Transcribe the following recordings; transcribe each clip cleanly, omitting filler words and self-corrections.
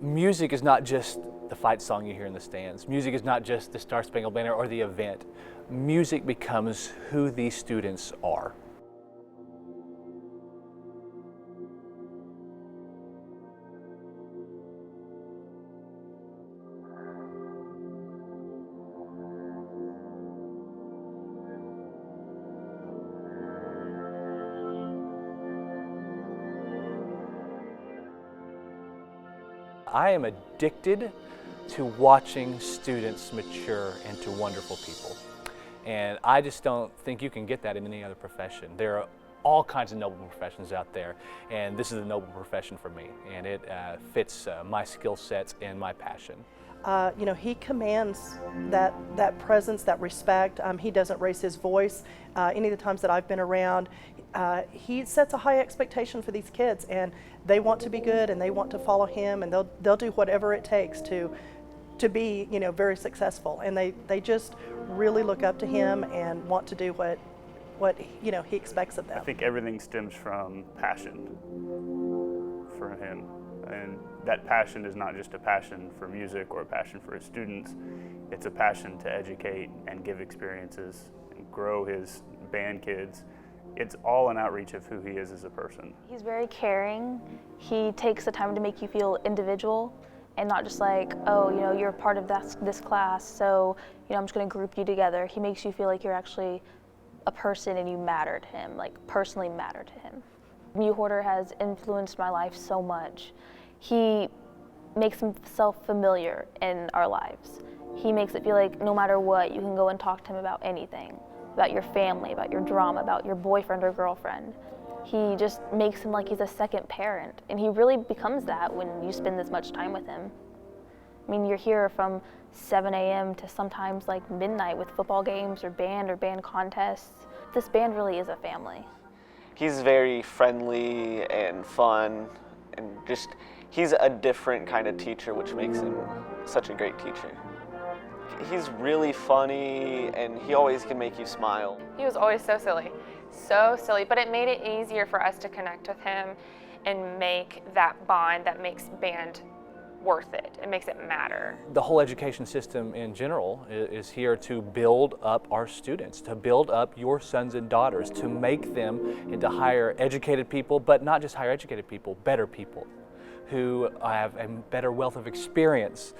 Music is not just the fight song you hear in the stands. Music is not just the Star Spangled Banner or the event. Music becomes who these students are. I am addicted to watching students mature into wonderful people. And I just don't think you can get that in any other profession. There are all kinds of noble professions out there, and this is a noble profession for me, and it fits my skill sets and my passion. You know, he commands that presence, that respect. He doesn't raise his voice. Any of the times that I've been around, he sets a high expectation for these kids, and they want to be good, and they want to follow him, and they'll do whatever it takes to be, you know, very successful. And they just really look up to him and want to do what you know he expects of them. I think everything stems from passion for him. And that passion is not just a passion for music or a passion for his students. It's a passion to educate and give experiences and grow his band kids. It's all an outreach of who he is as a person. He's very caring. He takes the time to make you feel individual and not just like, oh, you know, you're part of this class, so, you know, I'm just going to group you together. He makes you feel like you're actually a person and you matter to him, like personally matter to him. Mewhorter has influenced my life so much. He makes himself familiar in our lives. He makes it feel like no matter what, you can go and talk to him about anything, about your family, about your drama, about your boyfriend or girlfriend. He just makes him like he's a second parent, and he really becomes that when you spend this much time with him. I mean, you're here from 7 a.m. to sometimes like midnight with football games or band contests. This band really is a family. He's very friendly and fun, and just he's a different kind of teacher, which makes him such a great teacher. He's really funny, and he always can make you smile. He was always so silly, but it made it easier for us to connect with him and make that bond that makes band worth it. It makes it matter. The whole education system in general is here to build up our students, to build up your sons and daughters, to make them into higher educated people, but not just higher educated people, better people who have a better wealth of experience.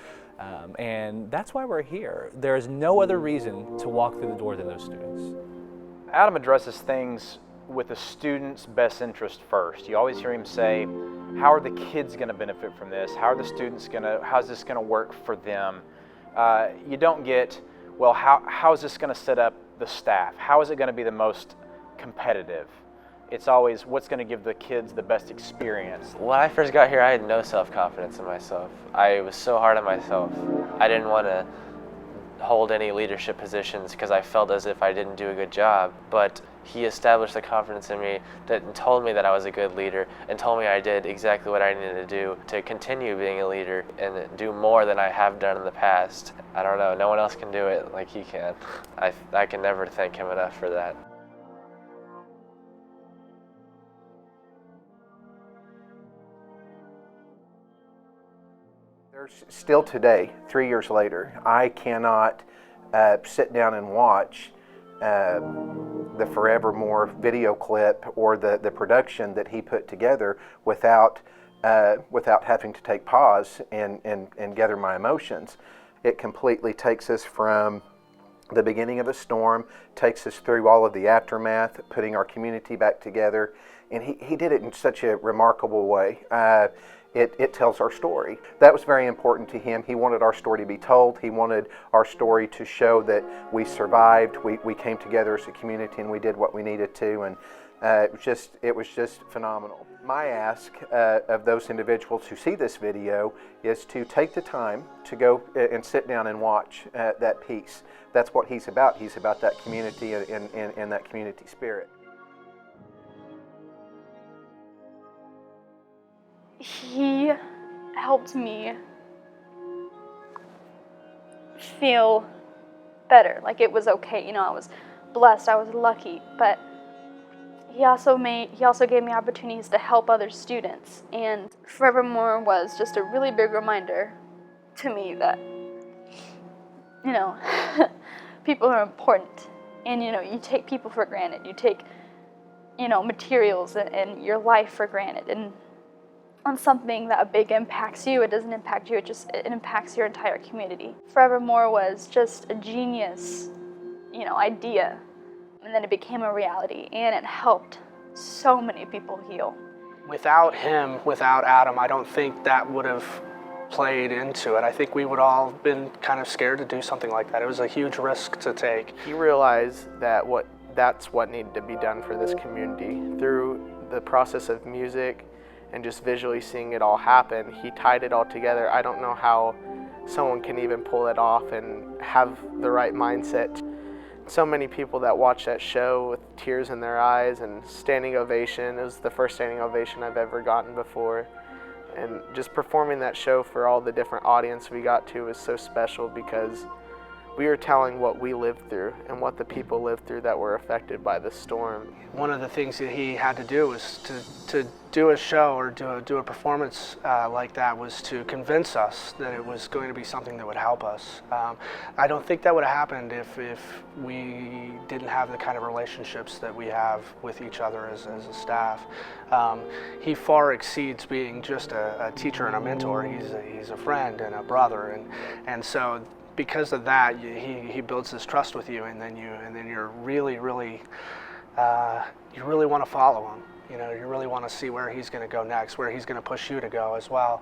And that's why we're here. There is no other reason to walk through the door than those students. Adam addresses things with the student's best interest first. You always hear him say, how are the kids going to benefit from this? How are the students going to, how's this going to work for them? You don't get, well, how is this going to set up the staff? How is it going to be the most competitive? It's always what's going to give the kids the best experience. When I first got here, I had no self-confidence in myself. I was so hard on myself. I didn't want to hold any leadership positions because I felt as if I didn't do a good job. But he established the confidence in me and told me that I was a good leader and told me I did exactly what I needed to do to continue being a leader and do more than I have done in the past. I don't know, no one else can do it like he can. I can never thank him enough for that. Still today, 3 years later, I cannot sit down and watch the Forevermore video clip or the production that he put together without having to take pause and gather my emotions. It completely takes us from the beginning of a storm, takes us through all of the aftermath, putting our community back together, and he did it in such a remarkable way. It tells our story. That was very important to him. He wanted our story to be told. He wanted our story to show that we survived, we came together as a community, and we did what we needed to, and it was just phenomenal. My ask of those individuals who see this video is to take the time to go and sit down and watch that piece. That's what he's about. He's about that community and that community spirit. He helped me feel better, like it was okay. You know, I was blessed, I was lucky, but he also gave me opportunities to help other students, and Forevermore was just a really big reminder to me that, you know, people are important, and, you know, you take people for granted. You take, you know, materials and your life for granted, and on something that big impacts you, it doesn't impact you, it impacts your entire community. Forevermore was just a genius, you know, idea, and then it became a reality, and it helped so many people heal. Without him, without Adam, I don't think that would have played into it. I think we would all have been kind of scared to do something like that. It was a huge risk to take. He realized that that's what needed to be done for this community. Through the process of music and just visually seeing it all happen, he tied it all together. I don't know how someone can even pull it off and have the right mindset. So many people that watched that show with tears in their eyes and standing ovation. It was the first standing ovation I've ever gotten before. And just performing that show for all the different audience we got to was so special, because we were telling what we lived through and what the people lived through that were affected by the storm. One of the things that he had to do was to do a show or do a performance like that was to convince us that it was going to be something that would help us. I don't think that would have happened if we didn't have the kind of relationships that we have with each other as a staff. He far exceeds being just a teacher and a mentor. He's a friend and a brother, and so because of that, he builds this trust with you, and then you're really you really want to follow him. You know, you really want to see where he's going to go next, where he's going to push you to go as well.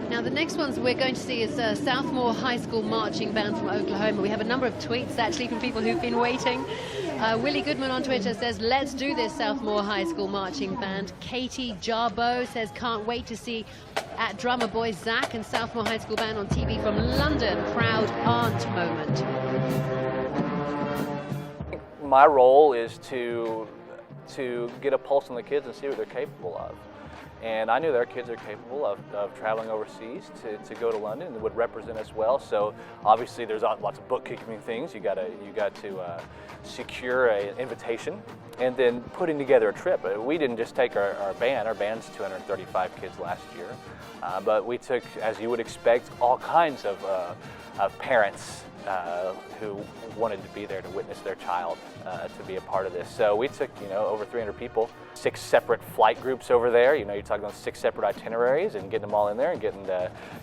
Now, the next ones we're going to see is Southmoore High School Marching Band from Oklahoma. We have a number of tweets, actually, from people who've been waiting. Willie Goodman on Twitter says, "Let's do this, Southmoore High School Marching Band." Katie Jarboe says, "Can't wait to see at drummer boy Zach and Southmoore High School Band on TV from London. Proud aunt moment." My role is to get a pulse on the kids and see what they're capable of. And I knew their kids are capable of traveling overseas to go to London and would represent us well. So obviously there's lots of bookkeeping things. You got to secure an invitation and then putting together a trip. We didn't just take our band. Our band's 235 kids last year. But we took, as you would expect, all kinds of parents who wanted to be there to witness their child to be a part of this. So we took, over 300 people, 6 separate flight groups over there. You're talking about 6 separate itineraries and getting them all in there and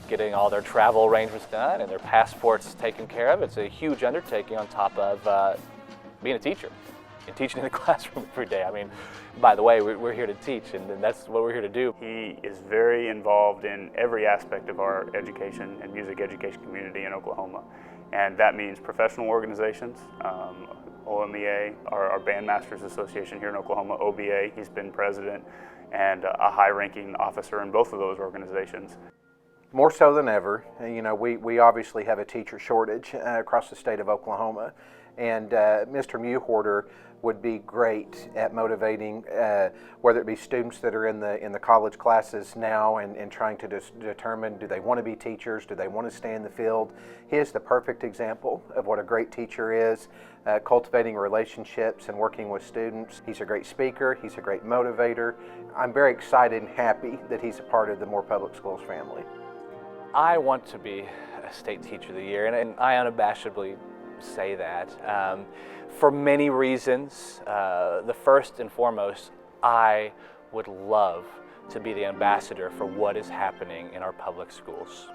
getting all their travel arrangements done and their passports taken care of. It's a huge undertaking on top of being a teacher and teaching in the classroom every day. I mean, by the way, we're here to teach, and that's what we're here to do. He is very involved in every aspect of our education and music education community in Oklahoma. And that means professional organizations, OMEA, our Bandmasters Association here in Oklahoma, OBA, he's been president, and a high-ranking officer in both of those organizations. More so than ever, we obviously have a teacher shortage across the state of Oklahoma, and Mr. Mewhorter would be great at motivating, whether it be students that are in the college classes now and trying to determine, do they want to be teachers, do they want to stay in the field. He is the perfect example of what a great teacher is, cultivating relationships and working with students. He's a great speaker, he's a great motivator. I'm very excited and happy that he's a part of the Moore Public Schools family. I want to be a state teacher of the year, and I unabashedly say that. For many reasons. The first and foremost, I would love to be the ambassador for what is happening in our public schools.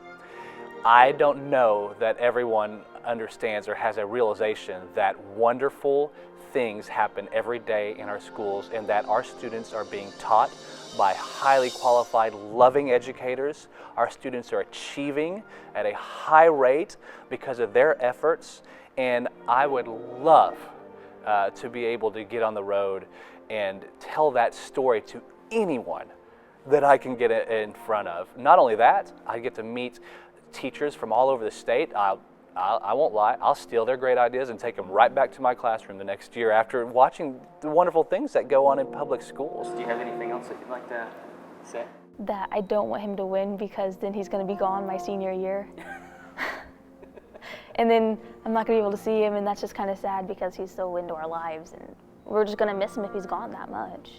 I don't know that everyone understands or has a realization that wonderful things happen every day in our schools and that our students are being taught by highly qualified, loving educators. Our students are achieving at a high rate because of their efforts, and I would love to be able to get on the road and tell that story to anyone that I can get in front of. Not only that, I get to meet teachers from all over the state. I won't lie, I'll steal their great ideas and take them right back to my classroom the next year after watching the wonderful things that go on in public schools. Do you have anything else that you'd like to say? That I don't want him to win because then he's going to be gone my senior year. And then I'm not going to be able to see him, and that's just kind of sad because he's so into our lives. And we're just going to miss him if he's gone that much.